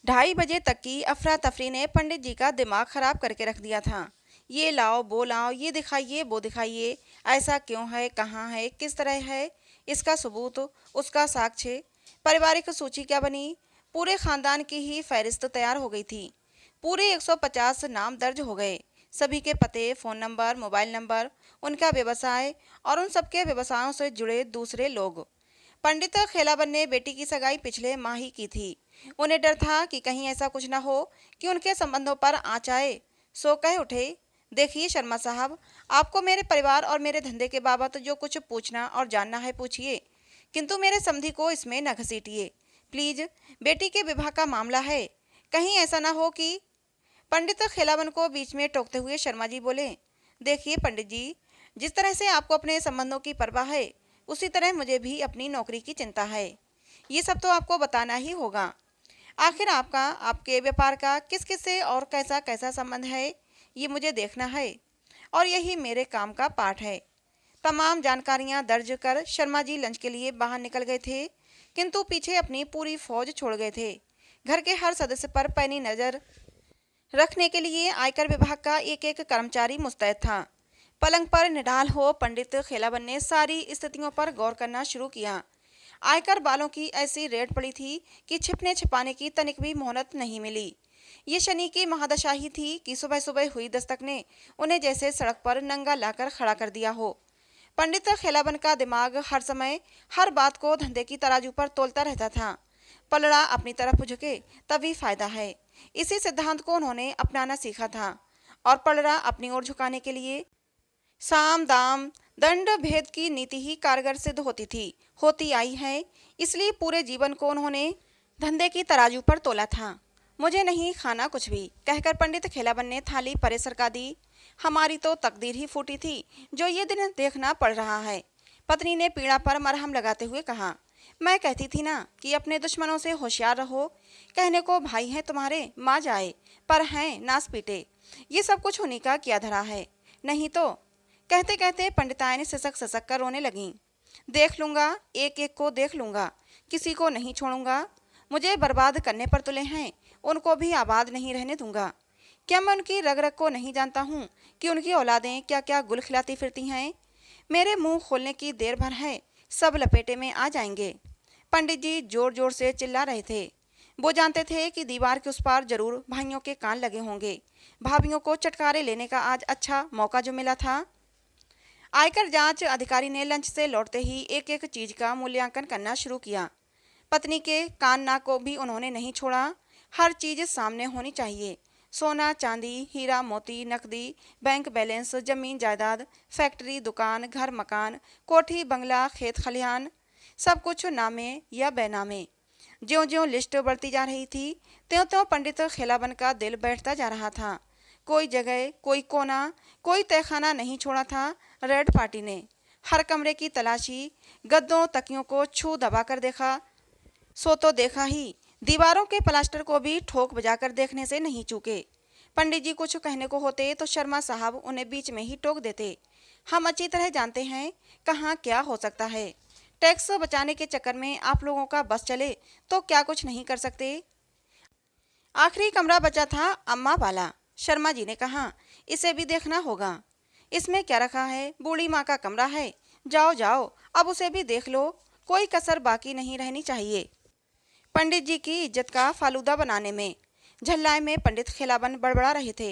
2:30 बजे तक की अफरा तफरी ने पंडित जी का दिमाग खराब करके रख दिया था। ये लाओ वो लाओ, ये दिखाइए वो दिखाइए, ऐसा क्यों है, कहाँ है, किस तरह है, इसका सबूत, उसका साक्ष्य। पारिवारिक सूची क्या बनी? पूरे खानदान की ही फहरिस्त तैयार हो गई थी। पूरे 150 नाम दर्ज हो गए। सभी के पते, फोन नंबर, मोबाइल नंबर, उनका व्यवसाय और उन सबके व्यवसायों से जुड़े दूसरे लोग। पंडित खेलावन ने बेटी की सगाई पिछले माह ही की थी। उन्हें डर था कि कहीं ऐसा कुछ न हो कि उनके संबंधों पर आँच आए। सो कह उठे, देखिए शर्मा साहब, आपको मेरे परिवार और मेरे धंधे के बाबत जो कुछ पूछना और जानना है पूछिए, किंतु मेरे समधी को इसमें न घसीटिए प्लीज। बेटी के विवाह का मामला है, कहीं ऐसा ना हो कि। पंडित खेलावन को बीच में टोकते हुए शर्मा जी बोले, देखिए पंडित जी, जिस तरह से आपको अपने संबंधों की परवाह है, उसी तरह मुझे भी अपनी नौकरी की चिंता है। ये सब तो आपको बताना ही होगा। आखिर आपका, आपके व्यापार का किस किस से और कैसा कैसा संबंध है, ये मुझे देखना है और यही मेरे काम का पाठ है। तमाम जानकारियां दर्ज कर शर्मा जी लंच के लिए बाहर निकल गए थे, किंतु पीछे अपनी पूरी फौज छोड़ गए थे। घर के हर सदस्य पर पैनी नजर रखने के लिए आयकर विभाग का एक एक कर्मचारी मुस्तैद था। पलंग पर निढाल हो पंडित खेलावन ने सारी स्थितियों पर गौर करना शुरू किया। आयकर वालों की ऐसी रेड पड़ी थी कि छिपने छिपाने की तनिक भी मोहलत नहीं मिली। ये शनि की महादशा ही थी कि सुबह सुबह हुई दस्तक ने उन्हें जैसे सड़क पर नंगा लाकर खड़ा कर दिया हो। पंडित खेलावन का दिमाग हर समय हर बात को धंधे की तराजू पर तोलता रहता था। पलड़ा अपनी तरफ झुके तभी फायदा है, इसी सिद्धांत को उन्होंने अपनाना सीखा था। और पलड़ा अपनी ओर झुकाने के लिए साम दाम दंड भेद की नीति ही कारगर सिद्ध होती थी, होती आई है। इसलिए पूरे जीवन को उन्होंने धंधे की तराजू पर तोला था। मुझे नहीं खाना कुछ भी, कहकर पंडित खेलावन ने थाली परे सरका दी। हमारी तो तकदीर ही फूटी थी जो ये दिन देखना पड़ रहा है, पत्नी ने पीड़ा पर मरहम लगाते हुए कहा। मैं कहती थी ना कि अपने दुश्मनों से होशियार रहो। कहने को भाई हैं तुम्हारे, माँ जाए, पर हैं नास पीटे। ये सब कुछ उन्हीं का किया धरा है, नहीं तो। कहते कहते पंडितायन ससक ससक कर रोने लगीं। देख लूंगा, एक एक को देख लूंगा, किसी को नहीं छोड़ूंगा। मुझे बर्बाद करने पर तुले हैं, उनको भी आबाद नहीं रहने दूंगा। क्या मैं उनकी रग रग को नहीं जानता हूँ कि उनकी औलादें क्या क्या गुल खिलाती फिरती हैं। मेरे मुंह खोलने की देर भर है, सब लपेटे में आ जाएंगे। पंडित जी जोर जोर से चिल्ला रहे थे। वो जानते थे कि दीवार के उस पार जरूर भाइयों के कान लगे होंगे। भाभियों को चटकारे लेने का आज अच्छा मौका जो मिला था। आयकर जांच अधिकारी ने लंच से लौटते ही एक एक चीज का मूल्यांकन करना शुरू किया। पत्नी के कान नाक को भी उन्होंने नहीं छोड़ा। हर चीज सामने होनी चाहिए। सोना चांदी, हीरा मोती, नकदी, बैंक बैलेंस, जमीन जायदाद, फैक्ट्री, दुकान, घर मकान, कोठी बंगला, खेत खलिहान, सब कुछ नामे या बेनामे। ज्यों ज्यों लिस्ट बढ़ती जा रही थी, त्यों त्यों पंडित खेलावन का दिल बैठता जा रहा था। कोई जगह, कोई कोना, कोई तहखाना नहीं छोड़ा था रेड पार्टी ने। हर कमरे की तलाशी, गद्दों तकियों को छू दबा कर देखा। सो तो देखा ही, दीवारों के प्लास्टर को भी ठोक बजाकर देखने से नहीं चूके। पंडित जी कुछ कहने को होते तो शर्मा साहब उन्हें बीच में ही टोक देते। हम अच्छी तरह जानते हैं कहाँ क्या हो सकता है। टैक्स बचाने के चक्कर में आप लोगों का बस चले तो क्या कुछ नहीं कर सकते। आखिरी कमरा बचा था अम्मा वाला। शर्मा जी ने कहा, इसे भी देखना होगा। इसमें क्या रखा है? बूढ़ी माँ का कमरा है। जाओ जाओ, अब उसे भी देख लो, कोई कसर बाकी नहीं रहनी चाहिए। पंडित जी की इज्जत का फालूदा बनाने में झल्लाए में पंडित खेलावन बड़बड़ा रहे थे।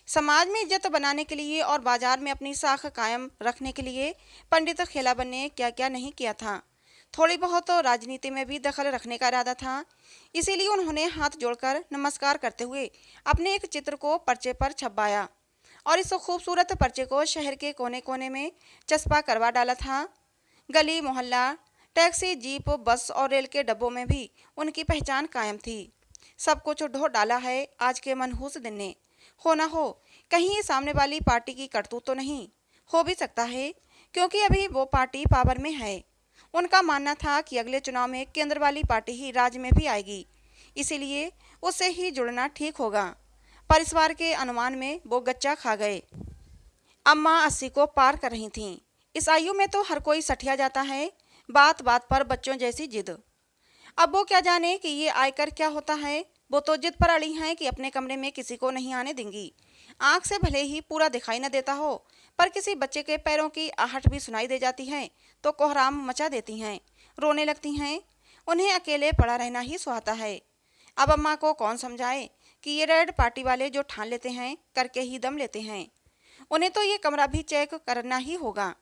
समाज में इज्जत बनाने के लिए और बाजार में अपनी साख कायम रखने के लिए पंडित खेलावन ने क्या क्या नहीं किया था। थोड़ी बहुत तो राजनीति में भी दखल रखने का इरादा था। इसीलिए उन्होंने हाथ जोड़कर नमस्कार करते हुए अपने एक चित्र को पर्चे पर छपवाया और इस खूबसूरत पर्चे को शहर के कोने कोने में चस्पा करवा डाला था। गली मोहल्ला, टैक्सी, जीप, बस और रेल के डब्बों में भी उनकी पहचान कायम थी। सब कुछ ढो डाला है आज के मनहूस दिन ने। हो ना हो कहीं ये सामने वाली पार्टी की करतूत तो नहीं। हो भी सकता है, क्योंकि अभी वो पार्टी पावर में है। उनका मानना था कि अगले चुनाव में केंद्र वाली पार्टी ही राज्य में भी आएगी, इसीलिए उससे ही जुड़ना ठीक होगा। पर इस बार के अनुमान में वो गच्चा खा गए। अम्मा 80 को पार कर रही थीं। इस आयु में तो हर कोई सठिया जाता है, बात बात पर बच्चों जैसी जिद। अब वो क्या जाने कि ये आयकर क्या होता है। वो तो जिद पर अड़ी हैं कि अपने कमरे में किसी को नहीं आने देंगी। आंख से भले ही पूरा दिखाई न देता हो, पर किसी बच्चे के पैरों की आहट भी सुनाई दे जाती है तो कोहराम मचा देती हैं, रोने लगती हैं। उन्हें अकेले पड़ा रहना ही सुहाता है। अब अम्मा को कौन समझाए कि ये रेड पार्टी वाले जो ठान लेते हैं करके ही दम लेते हैं। उन्हें तो ये कमरा भी चेक करना ही होगा।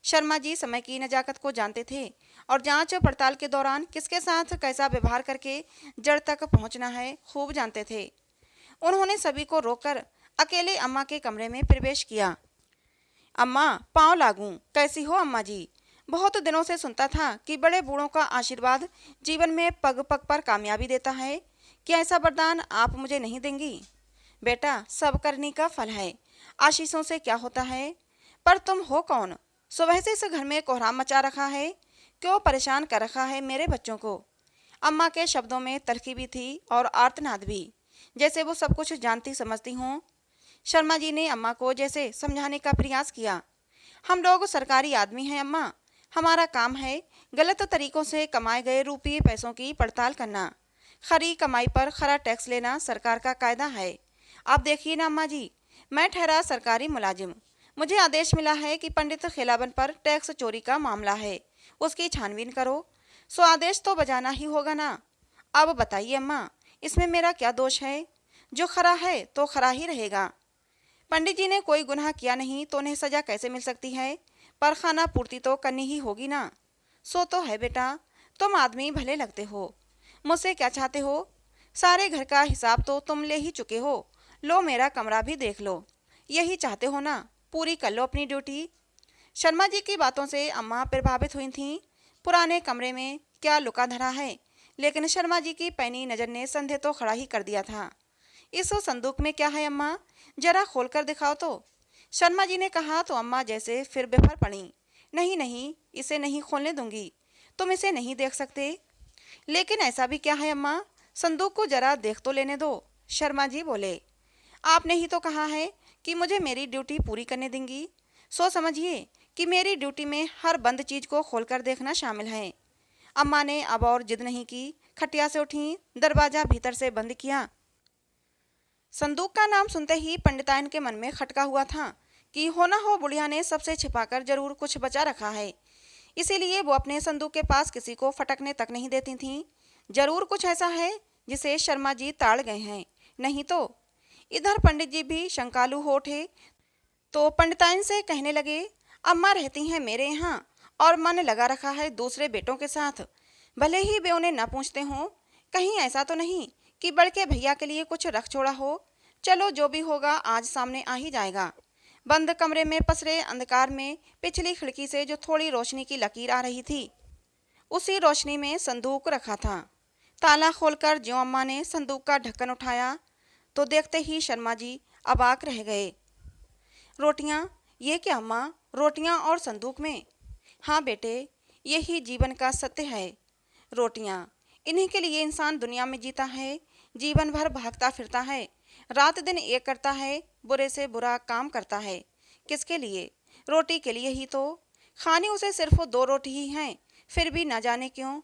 शर्मा जी समय की नजाकत को जानते थे और जांच पड़ताल के दौरान किसके साथ कैसा व्यवहार करके जड़ तक पहुंचना है खूब जानते थे। उन्होंने सभी को रोककर अकेले अम्मा के कमरे में प्रवेश किया। अम्मा, पाँव लागूं, कैसी हो अम्मा जी? बहुत दिनों से सुनता था कि बड़े बूढ़ों का आशीर्वाद जीवन में पग पग पर कामयाबी देता है। क्या ऐसा वरदान आप मुझे नहीं देंगी? बेटा, सब करनी का फल है, आशीषों से क्या होता है। पर तुम हो कौन? सुबह से इस घर में कोहराम मचा रखा है, क्यों परेशान कर रखा है मेरे बच्चों को? अम्मा के शब्दों में तलखी भी थी और आर्तनाद भी, जैसे वो सब कुछ जानती समझती हों। शर्मा जी ने अम्मा को जैसे समझाने का प्रयास किया। हम लोग सरकारी आदमी हैं अम्मा, हमारा काम है गलत तरीकों से कमाए गए रुपये पैसों की पड़ताल करना। खरी कमाई पर खरा टैक्स लेना सरकार का कायदा है। आप देखिए ना अम्मा जी, मैं ठहरा सरकारी मुलाजिम, मुझे आदेश मिला है कि पंडित खिलावन पर टैक्स चोरी का मामला है, उसकी छानबीन करो। सो आदेश तो बजाना ही होगा ना। अब बताइए अम्मा, इसमें मेरा क्या दोष है? जो खरा है तो खरा ही रहेगा। पंडित जी ने कोई गुनाह किया नहीं तो उन्हें सजा कैसे मिल सकती है? पर खाना पूर्ति तो करनी ही होगी ना। सो तो है बेटा, तुम आदमी भले लगते हो। मुझसे क्या चाहते हो? सारे घर का हिसाब तो तुम ले ही चुके हो, लो मेरा कमरा भी देख लो। यही चाहते हो ना, पूरी कर लो अपनी ड्यूटी। शर्मा जी की बातों से अम्मा प्रभावित हुई थीं। पुराने कमरे में क्या लुका धरा है, लेकिन शर्मा जी की पैनी नज़र ने संदेह तो खड़ा ही कर दिया था। इस संदूक में क्या है अम्मा, जरा खोलकर दिखाओ तो। शर्मा जी ने कहा तो अम्मा जैसे फिर बेफर पड़ी। नहीं नहीं, इसे नहीं खोलने दूंगी, तुम इसे नहीं देख सकते। लेकिन ऐसा भी क्या है अम्मा, संदूक को जरा देख तो लेने दो। शर्मा जी बोले, आपने ही तो कहा है कि मुझे मेरी ड्यूटी पूरी करने देंगी। सो समझिए कि मेरी ड्यूटी में हर बंद चीज को खोलकर देखना शामिल है। अम्मा ने अब और जिद नहीं की, खटिया से उठी, दरवाजा भीतर से बंद किया। संदूक का नाम सुनते ही पंडिताइन के मन में खटका हुआ था कि हो ना हो बुढ़िया ने सबसे छिपाकर जरूर कुछ बचा रखा है। इसीलिए वो अपने संदूक के पास किसी को फटकने तक नहीं देती थीं। जरूर कुछ ऐसा है जिसे शर्मा जी ताड़ गए हैं, नहीं तो। इधर पंडित जी भी शंकालु हो उठे तो पंडिताइन से कहने लगे, अम्मा रहती हैं मेरे यहाँ और मन लगा रखा है दूसरे बेटों के साथ, भले ही वे उन्हें न पूछते हों। कहीं ऐसा तो नहीं कि बड़के भैया के लिए कुछ रख छोड़ा हो। चलो जो भी होगा आज सामने आ ही जाएगा। बंद कमरे में पसरे अंधकार में पिछली खिड़की से जो थोड़ी रोशनी की लकीर आ रही थी, उसी रोशनी में संदूक रखा था। ताला खोलकर ज्यों अम्मा ने संदूक का ढक्कन उठाया तो देखते ही शर्मा जी अबाक रह गए। रोटियां? ये क्या अम्मा, रोटियां और संदूक में? हाँ बेटे, यही जीवन का सत्य है। रोटियां, इन्हीं के लिए इंसान दुनिया में जीता है, जीवन भर भागता फिरता है, रात दिन एक करता है, बुरे से बुरा काम करता है। किसके लिए? रोटी के लिए ही तो। खाने उसे सिर्फ 2 रोटी ही हैं, फिर भी न जाने क्यों।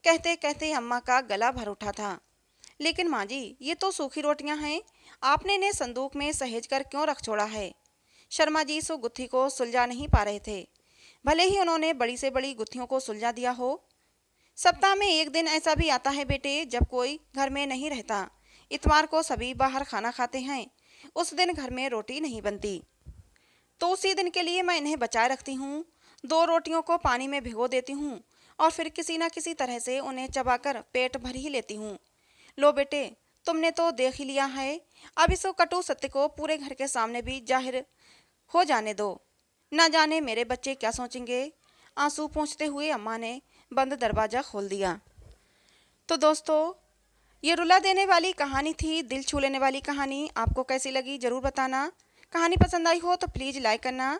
कहते कहते अम्मा का गला भर उठा था। लेकिन माँ जी, ये तो सूखी रोटियां हैं, आपने इन्हें संदूक में सहेज कर क्यों रख छोड़ा है? शर्मा जी इस गुत्थी को सुलझा नहीं पा रहे थे, भले ही उन्होंने बड़ी से बड़ी गुत्थियों को सुलझा दिया हो। सप्ताह में एक दिन ऐसा भी आता है बेटे जब कोई घर में नहीं रहता। इतवार को सभी बाहर खाना खाते हैं, उस दिन घर में रोटी नहीं बनती, तो उसी दिन के लिए मैं इन्हें बचाए रखती हूँ। 2 रोटियों को पानी में भिगो देती हूँ और फिर किसी न किसी तरह से उन्हें चबाकर पेट भर ही लेती हूँ। लो बेटे, तुमने तो देख ही लिया है, अब इस कटु सत्य को पूरे घर के सामने भी जाहिर हो जाने दो। न जाने मेरे बच्चे क्या सोचेंगे। आंसू पोंछते हुए अम्मा ने बंद दरवाज़ा खोल दिया। तो दोस्तों, ये रुला देने वाली कहानी थी, दिल छू लेने वाली कहानी। आपको कैसी लगी ज़रूर बताना। कहानी पसंद आई हो तो प्लीज़ लाइक करना।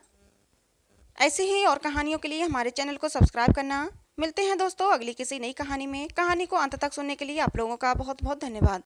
ऐसे ही और कहानियों के लिए हमारे चैनल को सब्सक्राइब करना। मिलते हैं दोस्तों अगली किसी नई कहानी में। कहानी को अंत तक सुनने के लिए आप लोगों का बहुत बहुत धन्यवाद।